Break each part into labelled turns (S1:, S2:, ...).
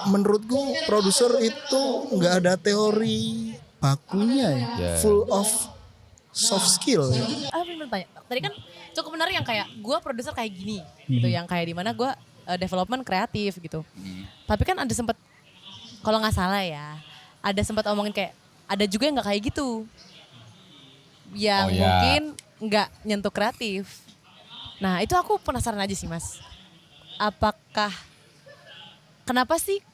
S1: menurutku produser itu nggak ada teori bakunya ya, full of soft skill ya.
S2: Bener tanya. Tadi kan cukup menarik yang kayak gue produser kayak gini gitu, yang kayak dimana gue development kreatif gitu. Tapi kan ada sempat, kalau nggak salah ya, ada sempat omongin kayak ada juga yang nggak kayak gitu, yang mungkin nggak nyentuh kreatif. Nah itu aku penasaran aja sih Mas, apakah kenapa sih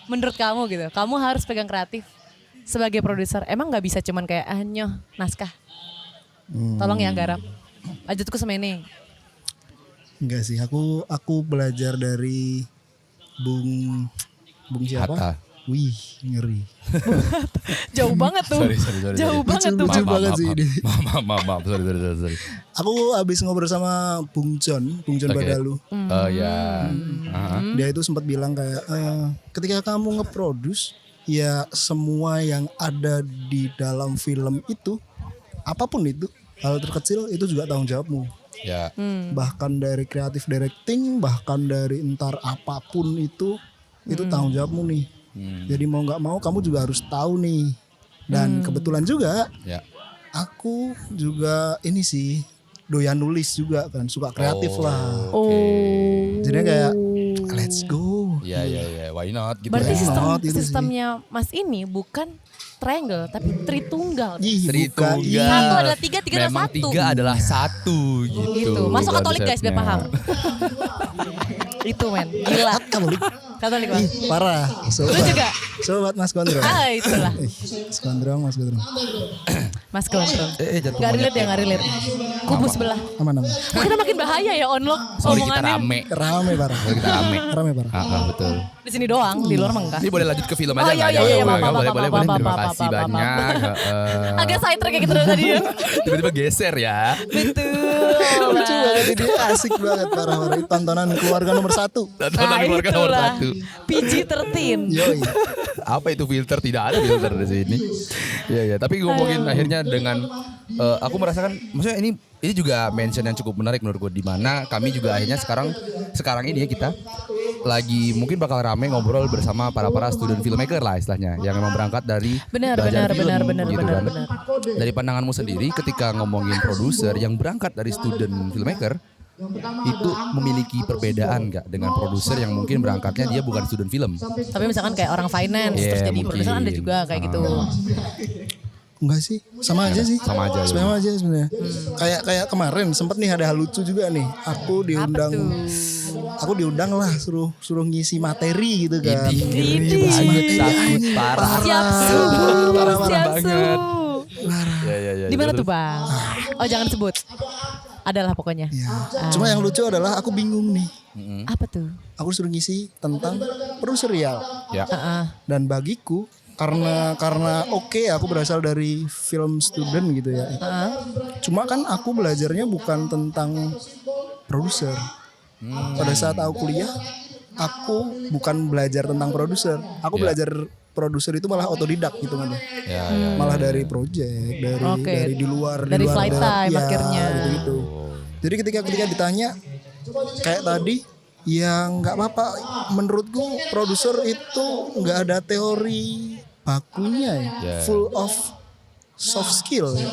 S2: menurut kamu gitu, kamu harus pegang kreatif sebagai produser? Emang nggak bisa cuman kayak nyoh naskah, tolong ya garap, lanjutku semene.
S1: Enggak sih, aku belajar dari Bung siapa?
S3: Hatta.
S1: Wih, ngeri.
S2: Jauh banget tuh.
S3: Sorry.
S2: Jauh banget tuh.
S1: Lucu banget sih ini.
S3: Maaf, sorry.
S1: Aku habis ngobrol sama Bung John Badalu.
S3: Oh ya.
S1: Dia itu sempat bilang kayak ketika kamu nge-produce, ya semua yang ada di dalam film itu, apapun itu, hal terkecil itu juga tanggung jawabmu.
S3: Ya.
S1: Bahkan dari creative directing, bahkan dari entar apapun itu tanggung jawabmu nih. Jadi mau nggak mau kamu juga harus tahu nih. Dan kebetulan juga aku juga ini sih doyan nulis juga kan, suka kreatif lah. Jadi kayak let's go.
S3: Iya, why not gitu.
S2: Berarti
S1: gitu
S2: sistemnya Mas ini bukan triangle tapi tritunggal.
S3: Tritunggal.
S2: Satu adalah tiga adalah
S3: Memang
S2: satu.
S3: tiga adalah satu gitu.
S2: Masuk Katolik guys biar paham. Itu men, gila. Katolik Bang.
S1: Ih, parah.
S2: Lu juga?
S1: Sobat Mas Gondrong.
S2: Itulah.
S1: Mas Gondrong.
S2: Mas Gondrong.
S3: Jatuh
S2: Gak relate ya,
S3: monyet.
S2: gak relate. Kubu sebelah.
S1: Aman.
S2: Mungkin makin bahaya ya onlock
S3: Sorry kita
S2: omongannya.
S3: rame
S1: Parah.
S3: kita rame.
S1: Betul.
S2: Di sini doang, di luar mah enggak.
S3: Ini boleh lanjut ke film aja
S2: Oh,
S3: nggak?
S2: iya,
S3: Boleh.
S2: maaf.
S3: Terima kasih banyak.
S2: Agak side track kayak gitu dari tadi ya.
S3: Tiba-tiba geser ya.
S2: Betul.
S1: Lucu banget ini, asik banget parah. Tontonan keluarga nomor 1.
S3: Tontonan keluarga nomor
S2: itulah.
S3: 1.
S2: PG-13.
S1: Yoi.
S3: Apa itu filter? Tidak ada filter di sini. Iya. Tapi ngomongin akhirnya dengan aku merasakan, maksudnya ini juga mention yang cukup menarik menurut gue, di mana kami juga akhirnya sekarang ini ya kita lagi mungkin bakal rame ngobrol bersama para student filmmaker lah istilahnya, yang memang berangkat dari
S2: Benar.
S3: Dari pandanganmu sendiri ketika ngomongin produser yang berangkat dari student filmmaker, itu memiliki perbedaan nggak dengan produser yang mungkin berangkatnya dia bukan student film?
S2: Tapi misalkan kayak orang finance
S3: Iya,
S2: terus jadi
S3: mungkin.
S2: produser ada juga kayak gitu.
S1: Enggak sih, sama aja sih.
S3: Sama aja,
S1: Sama aja sebenarnya. Kayak kemarin sempat nih ada hal lucu juga nih. Aku diundang lah suruh ngisi materi gitu kan.
S3: Takut parah.
S2: Siap su.
S3: Ya.
S2: Di mana tuh Bang? Oh jangan sebut. Adalah pokoknya.
S1: Ya. Cuma yang lucu adalah aku bingung nih.
S2: Apa tuh?
S1: Aku disuruh ngisi tentang produserial.
S3: Ya.
S1: Dan bagiku karena oke, aku berasal dari film student gitu ya. Cuma kan aku belajarnya bukan tentang produser. Pada saat aku kuliah, aku bukan belajar tentang produser. Aku belajar produser itu malah otodidak gitu kan. Malah dari project, dari di luar
S2: Dari flight time akhirnya.
S1: gitu. Jadi ketika ditanya kayak tadi, ya nggak apa-apa. Menurutku produser itu nggak ada teori bakunya ya, full of soft skill ya.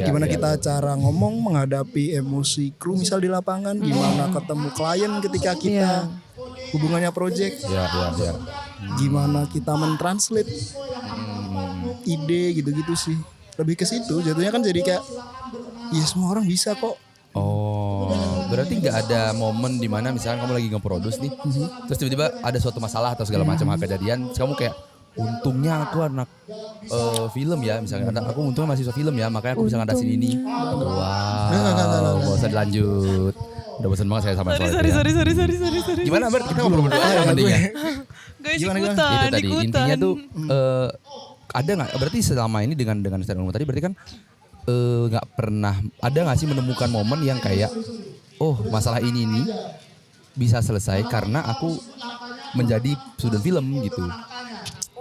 S1: Gimana kita cara ngomong menghadapi emosi kru misal di lapangan, gimana ketemu klien ketika kita hubungannya project, gimana kita mentranslate ide gitu-gitu sih. Lebih ke situ jatuhnya kan, jadi kayak ya semua orang bisa kok.
S3: Oh, berarti nggak ada momen di mana misalnya kamu lagi nge-produce nih, terus tiba-tiba ada suatu masalah atau segala macam hal kejadian, terus kamu kayak untungnya aku anak film ya, misalnya aku untungnya mahasiswa film ya, makanya aku bisa ngatasin ini. Wow, gak usah dilanjut. Udah bosan banget saya sama soal itu ya.
S2: Sorry.
S3: Gimana Bert, kita ngobrol berdua ya mendingnya.
S2: Guys,
S1: Gimana?
S3: Itu tadi intinya tuh ada nggak? Berarti selama ini dengan statement tadi berarti kan nggak pernah ada nggak sih menemukan momen yang kayak masalah ini bisa selesai karena aku menjadi student film gitu.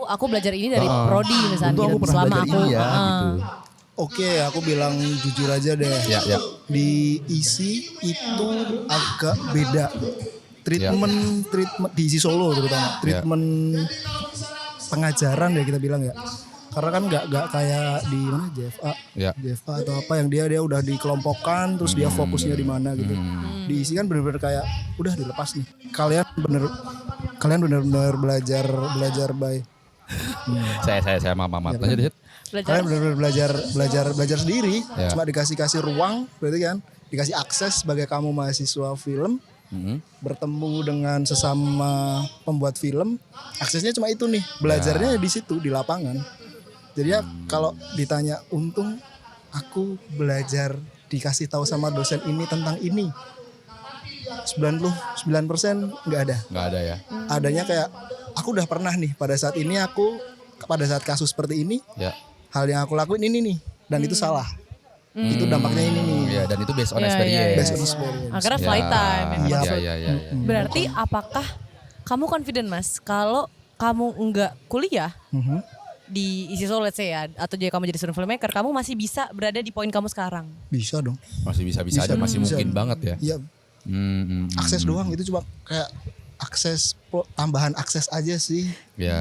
S2: Aku belajar ini dari prodi misalnya.
S3: Untuk aku pernah
S2: selama
S3: belajar
S2: aku
S3: ini ya gitu.
S1: Oke, aku bilang jujur aja deh.
S3: Ya.
S1: Di isi itu agak beda treatment di isi Solo terutama treatment pengajaran ya kita bilang ya. Karena kan nggak kayak di mana JFA atau apa yang dia udah dikelompokkan terus dia fokusnya di mana gitu. Diisi kan benar-benar kayak udah dilepas nih. Kalian benar-benar belajar by.
S3: Saya maaf. Lanjut.
S1: Kalian benar-benar belajar sendiri. Cuma dikasih ruang berarti kan, dikasih akses sebagai kamu mahasiswa film. Bertemu dengan sesama pembuat film, aksesnya cuma itu nih, belajarnya di situ di lapangan. Jadi ya kalau ditanya untung aku belajar dikasih tahu sama dosen ini tentang ini 99% nggak ada.
S3: Nggak ada ya.
S1: Adanya kayak aku udah pernah nih pada saat ini pada saat kasus seperti ini hal yang aku lakuin ini nih dan itu salah. Itu dampaknya ini nih.
S3: Ya, dan itu based on experience.
S1: Based on experience.
S2: Akhirnya flight time.
S3: Iya.
S2: Berarti apakah kamu confident Mas kalau kamu enggak kuliah di isi Solo let's say ya, atau jadi kamu jadi student filmmaker, kamu masih bisa berada di poin kamu sekarang?
S1: Bisa dong.
S3: Masih bisa aja, masih mungkin banget ya.
S1: Iya. Akses doang itu cuma kayak tambahan akses aja sih.
S3: Ya,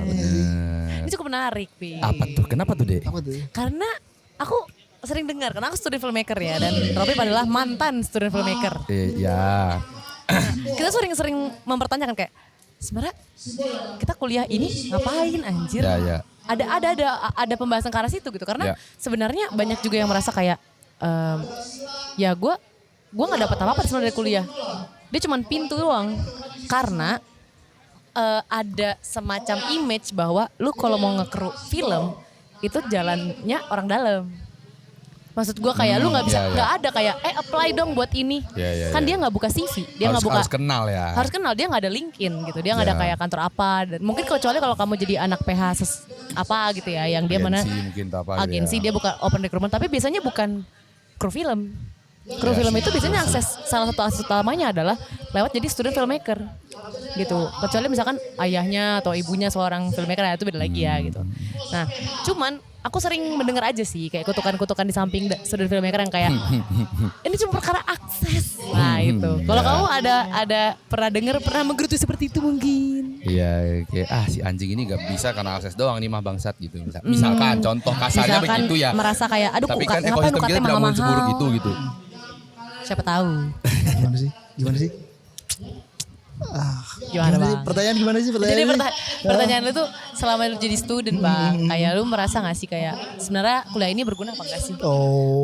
S3: benar.
S2: Ini cukup menarik, Pi.
S3: Apa tuh? Kenapa tuh, Dek?
S1: Apa tuh?
S2: Karena aku sering dengar, karena aku student filmmaker ya, dan Robby adalah mantan student filmmaker.
S3: Iya.
S2: Kita sering mempertanyakan kayak, sebenarnya kita kuliah ini ngapain anjir?
S3: Ya.
S2: Ada pembahasan ke arah situ gitu, karena sebenarnya banyak juga yang merasa kayak, ya gue nggak dapat apa-apa sebenarnya dari kuliah. Dia cuman pintu doang, karena ada semacam image bahwa lu kalau mau nge-crew film itu jalannya orang dalam. Maksud gue kayak lu nggak bisa, nggak ada kayak apply dong buat ini. Kan dia nggak buka CV, dia nggak buka.
S3: Harus kenal ya.
S2: Harus kenal, dia nggak ada LinkedIn gitu, dia nggak ada kayak kantor apa. Dan mungkin kecuali kalau kamu jadi anak PH apa gitu ya, yang dia mana agensi, dia buka open recruitment. Tapi biasanya bukan kru film. Kru film itu biasanya salah satu akses utamanya adalah lewat jadi student filmmaker gitu. Kecuali misalkan ayahnya atau ibunya seorang filmmaker, itu beda lagi ya gitu. Nah, cuman aku sering mendengar aja sih kayak kutukan-kutukan di samping student filmmaker yang kayak ini cuma perkara akses. Nah itu. Kalau kamu ada pernah menggerutu seperti itu mungkin?
S3: Iya, kayak si anjing ini gak bisa karena akses doang nih mah bangsat gitu. Misalkan contoh kasarnya begitu ya.
S2: Merasa kayak aduh
S3: tapi kan
S2: ngapain
S3: ekosistem kita tidak mau seburuk itu gitu.
S2: Siapa tahu.
S1: Gimana sih?
S2: Gimana bang?
S1: Pertanyaan gimana sih?
S2: Jadi pertanyaan lu tuh selama lu jadi student bang, kayak lu merasa gak sih kayak sebenarnya kuliah ini berguna apa enggak sih?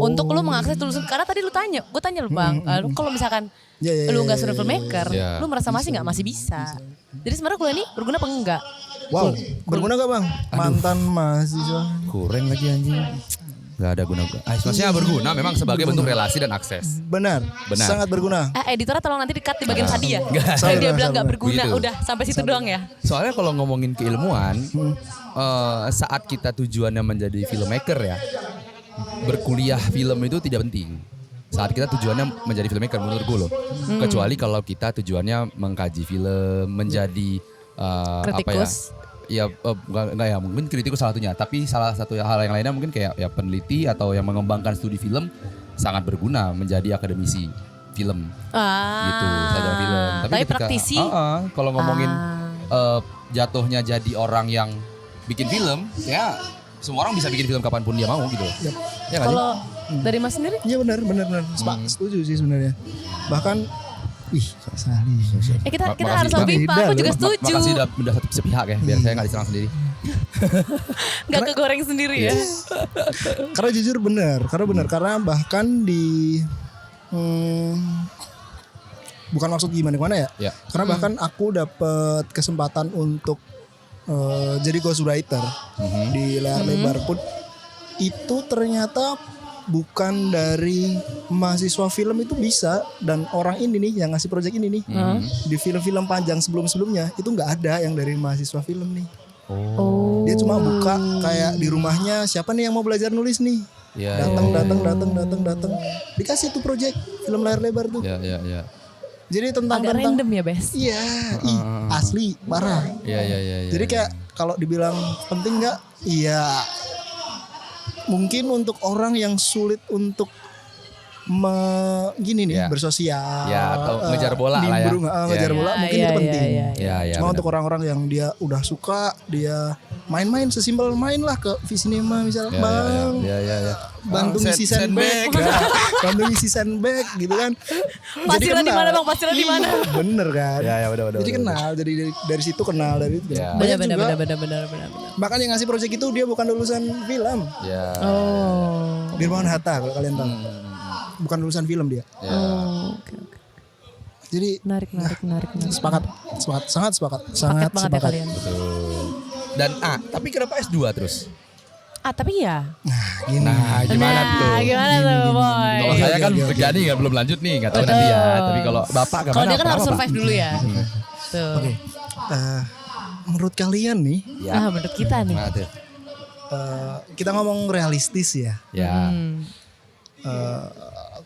S2: Untuk lu mengakses tulis, karena tadi gue tanya lu bang, lu kalau misalkan lu gak student filmmaker, lu merasa masih bisa. Jadi sebenarnya kuliah ini berguna apa enggak?
S1: Wow, berguna gak bang? Mantan mahasiswa.
S3: Kurang lagi anjing. Gak ada guna. Maksudnya berguna memang sebagai bentuk relasi dan akses.
S1: Benar. Sangat berguna.
S2: Editornya tolong nanti di-cut di bagian tadi ya. Dia bilang gak berguna,
S3: begitu.
S2: udah sampai situ doang ya.
S3: Soalnya kalau ngomongin keilmuan, saat kita tujuannya menjadi filmmaker ya, berkuliah film itu tidak penting. Saat kita tujuannya menjadi filmmaker menurut gue loh. Kecuali kalau kita tujuannya mengkaji film, menjadi
S2: kritikus.
S3: Ya enggak ya, mungkin kritikus salah satunya, tapi salah satu hal yang lainnya mungkin kayak ya peneliti atau yang mengembangkan studi film sangat berguna menjadi akademisi film gitu, sarjana film.
S2: Tapi praktisi
S3: kalau ngomongin jatuhnya jadi orang yang bikin film, ya semua orang bisa bikin film kapanpun dia mau gitu. Ya,
S2: kalau dari Mas sendiri?
S1: Iya benar. Setuju sih sebenarnya. Bahkan
S2: kita harus lebih Pak, aku juga setuju.
S3: Makasih udah satu sepihak ya, biar saya gak diserang sendiri.
S2: Gak kegoreng sendiri ya.
S1: Karena jujur benar, karena bahkan di bukan maksud gimana ya. Karena bahkan aku dapat kesempatan untuk jadi ghostwriter di layar lebar pun itu ternyata bukan dari mahasiswa film itu bisa, dan orang ini nih yang ngasih proyek ini nih di film-film panjang sebelumnya itu nggak ada yang dari mahasiswa film nih. Dia cuma buka kayak di rumahnya siapa nih yang mau belajar nulis nih. Datang dikasih tuh proyek film layar lebar tuh. Jadi tentang
S2: random ya Bes.
S1: Iya, asli parah.
S3: Iya.
S1: Jadi kayak kalau dibilang penting nggak? Iya. Mungkin untuk orang yang sulit untuk gini nih
S3: Ya.
S1: bersosial.
S3: Ya, atau ngejar bola lah ya.
S1: nimbrung, ngejar
S3: Ya,
S1: bola
S2: ya.
S1: mungkin
S2: Ya,
S1: itu
S2: ya,
S1: penting.
S2: ya,
S3: Ya, ya.
S1: Cuma
S3: benar.
S1: untuk orang-orang yang dia udah suka, dia main-main sesimpel main lah ke Visinema misalnya, bang,
S3: Ya.
S1: bantu
S3: Bang,
S1: ngisi
S3: sandbag.
S1: sandbag, bantu ngisi sandbag gitu kan.
S2: Pasirnya di
S1: kenal.
S2: mana bang? Pasirnya di mana?
S1: Bener kan?
S3: Ya, benar.
S1: Jadi kenal, jadi dari situ kenal dari itu.
S3: Ya.
S1: Banyak juga.
S2: Benar.
S1: Bahkan yang ngasih project itu dia bukan lulusan film,
S3: Ya.
S2: Oh.
S1: Dirmawan Hatta kalau kalian tahu. Bukan lulusan film dia.
S3: Ya.
S2: Oh, oke.
S1: Jadi
S2: Menarik.
S1: sepakat, sangat sepakat,
S2: Paket
S1: sangat
S2: banget ya
S1: sepakat.
S2: kalian.
S3: Dan tapi kenapa S2 terus?
S2: Tapi ya.
S1: Gini.
S3: Nah, gimana tuh?
S2: Gimana tuh boy?
S3: Kalau saya kan
S1: Oke.
S3: jadi nggak belum lanjut nih, nggak tahu nanti ya. Tapi kalau Bapak gimana?
S2: Kalau dia kan harus
S3: Kenapa, Pak?
S2: survive dulu ya. Tuh.
S1: Menurut kalian nih,
S3: Ya.
S2: Nah menurut kita nih.
S3: Nah, tuh.
S1: kita ngomong realistis ya.
S3: Ya.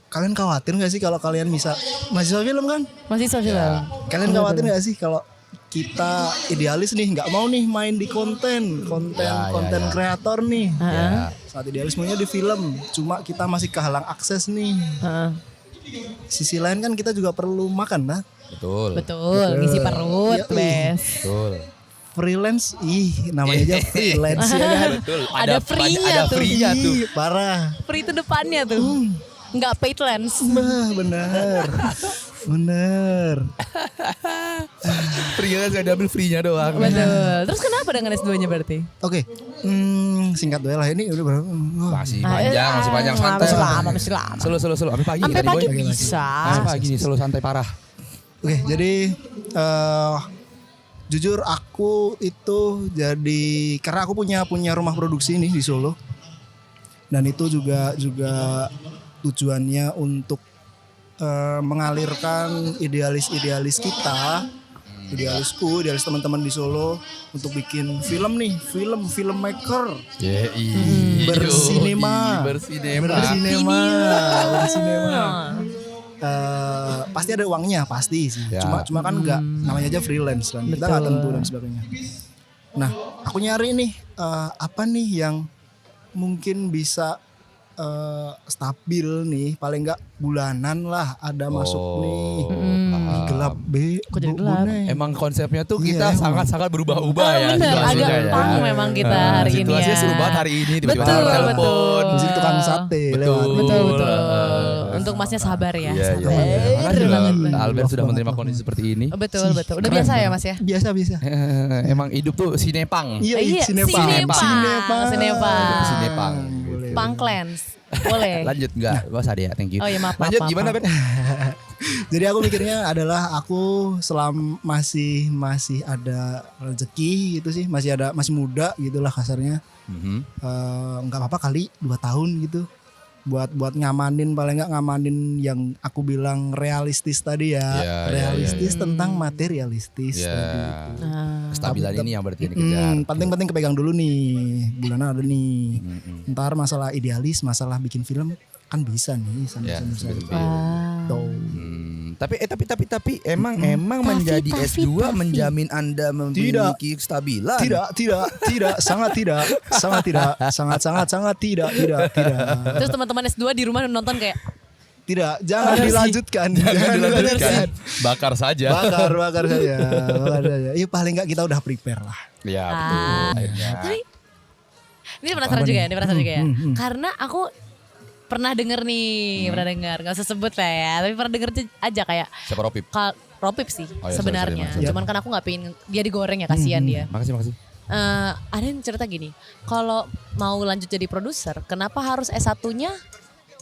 S1: Kalian khawatir nggak sih kalau kalian bisa mahasiswa film kan?
S2: Masih sosial.
S1: Kalian khawatir nggak sih kalau kita idealis nih nggak mau nih main di konten
S3: Ya.
S1: kreator nih.
S3: Ya.
S1: Saat idealismenya di film, cuma kita masih kehalang akses nih.
S2: Heeh.
S1: Sisi lain kan kita juga perlu makan lah.
S3: Betul.
S2: Betul, ngisi perut,
S1: Yoi.
S2: bes.
S3: Betul.
S1: Freelance, namanya aja freelance ya kan.
S3: Betul.
S2: Ada free-nya
S3: ada
S2: tuh.
S3: free-nya tuh.
S1: Ih, parah.
S2: Free itu depannya tuh. Enggak paid lens.
S1: Bah, bener.
S3: Free kan saya ambil free-nya doang.
S2: Betul. Terus kenapa dengan S2-nya berarti?
S1: Oke, singkat dulu lah ini udah berapa?
S3: Masih panjang santai.
S2: Masih lama.
S3: Selo. Sampai pagi
S2: Sampai
S3: tadi,
S2: pagi
S3: Boy.
S2: bisa.
S3: Sampai pagi nih selo santai parah.
S1: Oke, jadi jujur aku itu jadi karena aku punya rumah produksi nih di Solo. Dan itu juga tujuannya untuk mengalirkan idealis kita, idealis teman-teman di Solo untuk bikin film nih, filmmaker. Bersinema. Pasti ada uangnya pasti sih.
S3: Ya.
S1: Cuma kan nggak namanya aja freelance kan. Kita nggak tentu dan sebagainya. Nah, aku nyari nih apa nih yang mungkin bisa stabil nih, paling nggak bulanan lah ada masuk nih. Ih, gelap
S2: Kok jadi gelap?
S3: Emang konsepnya tuh
S1: Iya,
S3: kita
S1: emang.
S3: sangat-sangat berubah-ubah ya.
S2: Bener,
S3: situasinya
S2: agak
S3: ya.
S2: pang memang kita hari ini
S3: Situasinya
S2: ya.
S3: seru banget hari ini. Tiba-tiba
S2: Betul,
S3: ada telepon.
S2: betul.
S1: Di sini tukang sate lewat.
S2: Betul. Untuk masnya sabar ya.
S3: Iya.
S2: Sabar
S3: Makasih loh,
S2: banget.
S3: Albert sudah menerima kondisi seperti ini.
S2: Betul. Udah biasa ya mas ya?
S1: Biasa.
S3: Emang hidup tuh sinepang.
S1: Iya, sinepang.
S3: Sinepang.
S1: Boleh.
S2: Pang Clans. Boleh.
S3: Lanjut enggak? Gak usah deh ya, thank you.
S2: Oh iya, maaf,
S3: Lanjut
S2: maaf,
S3: gimana
S2: maaf.
S3: Ben?
S1: Jadi aku mikirnya adalah aku masih ada rezeki gitu sih, masih muda gitulah kasarnya. Nggak apa-apa kali 2 tahun gitu buat ngamanin, paling nggak ngamanin yang aku bilang realistis tadi ya,
S3: Ya,
S1: realistis tentang materialistis
S3: Ya.
S1: tadi.
S3: Kestabilan ini yang berarti yang dikejar.
S1: Penting kepegang dulu nih, bulanan ada nih. Ntar masalah idealis, masalah bikin film kan bisa nih
S3: Ya,
S1: sambil
S3: betul. Tapi emang menjadi S2 menjamin Anda memiliki kestabilan.
S1: Tidak, sangat tidak.
S2: Terus teman-teman S2 di rumah nonton kayak
S1: Tidak, jangan dilanjutkan. Jangan dilanjutkan.
S3: Bakar saja.
S1: Bakar saja. Iya paling enggak kita udah prepare lah.
S3: Ya betul. Akhirnya.
S2: Tapi ini penasaran juga ya, Karena aku pernah denger nih, nggak usah sebut lah ya, tapi pernah denger aja kayak
S3: Siapa Ropip?
S2: Ropip sih
S3: Oh ya,
S2: sebenarnya.
S3: sorry.
S2: Cuman kan aku nggak pengen dia digoreng ya, kasihan dia.
S3: Makasih.
S2: Ada yang cerita gini, kalau mau lanjut jadi produser, kenapa harus S1-nya,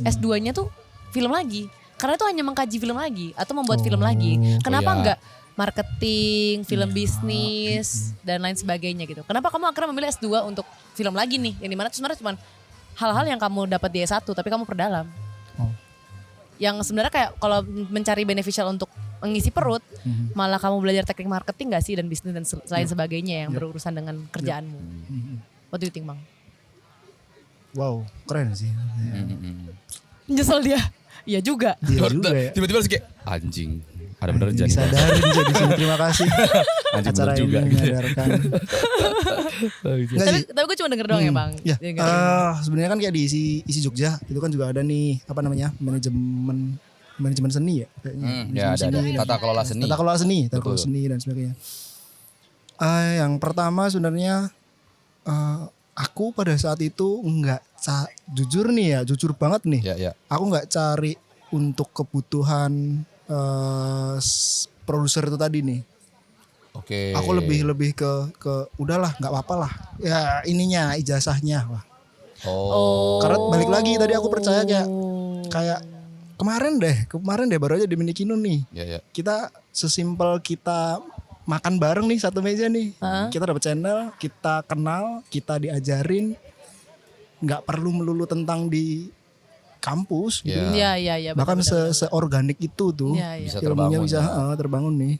S2: S2-nya tuh film lagi? Karena itu hanya mengkaji film lagi atau membuat film lagi. Kenapa
S3: iya.
S2: enggak marketing, film bisnis dan lain sebagainya gitu? Kenapa kamu akhirnya memilih S2 untuk film lagi nih? Yang dimana itu sebenarnya cuma hal-hal yang kamu dapat di S1 tapi kamu perdalam. Yang sebenarnya kayak kalau mencari beneficial untuk mengisi perut, malah kamu belajar teknik marketing gak sih dan bisnis dan lain sebagainya yang berurusan dengan kerjaanmu. What do you think, Bang?
S1: Wow, keren sih.
S2: Nyesel dia. Iya juga.
S1: Iya juga ya.
S3: Tiba-tiba harus kayak anjing. Ada bener jadi.
S1: Disadarin jadi sini. Terima kasih.
S3: Anjing
S1: acara
S3: bener juga
S1: ini
S3: gitu.
S1: menyadarkan. Enggak sih.
S2: Tapi gue cuma denger doang ya bang.
S1: Ya,
S2: Jadi nggak-
S1: sebenarnya kan kayak di isi Jogja itu kan juga ada nih apa namanya manajemen seni ya kayaknya.
S3: Ya ada tata kelola seni.
S1: Tata kelola seni, tata kelola
S3: Betul.
S1: seni dan sebagainya. Yang pertama sebenarnya aku pada saat itu jujur nih ya, jujur banget nih.
S3: Ya.
S1: Aku nggak cari untuk kebutuhan produser itu tadi nih.
S3: Oke.
S1: Aku lebih ke udahlah nggak apa-apa lah. Ya ininya ijazahnya lah.
S3: Oh.
S1: Karena balik lagi tadi aku percaya kayak kemarin deh baru aja di Minikinun nih.
S3: Ya.
S1: Kita sesimpel kita makan bareng nih satu meja nih. Kita dapat channel, kita kenal, kita diajarin. Nggak perlu melulu tentang di kampus gitu.
S3: Ya.
S2: Iya.
S1: Bahkan seorganik itu tuh
S2: Iya.
S3: Bisa
S1: ilmunya
S3: terbangun.
S1: bisa
S3: Ya.
S1: terbangun nih.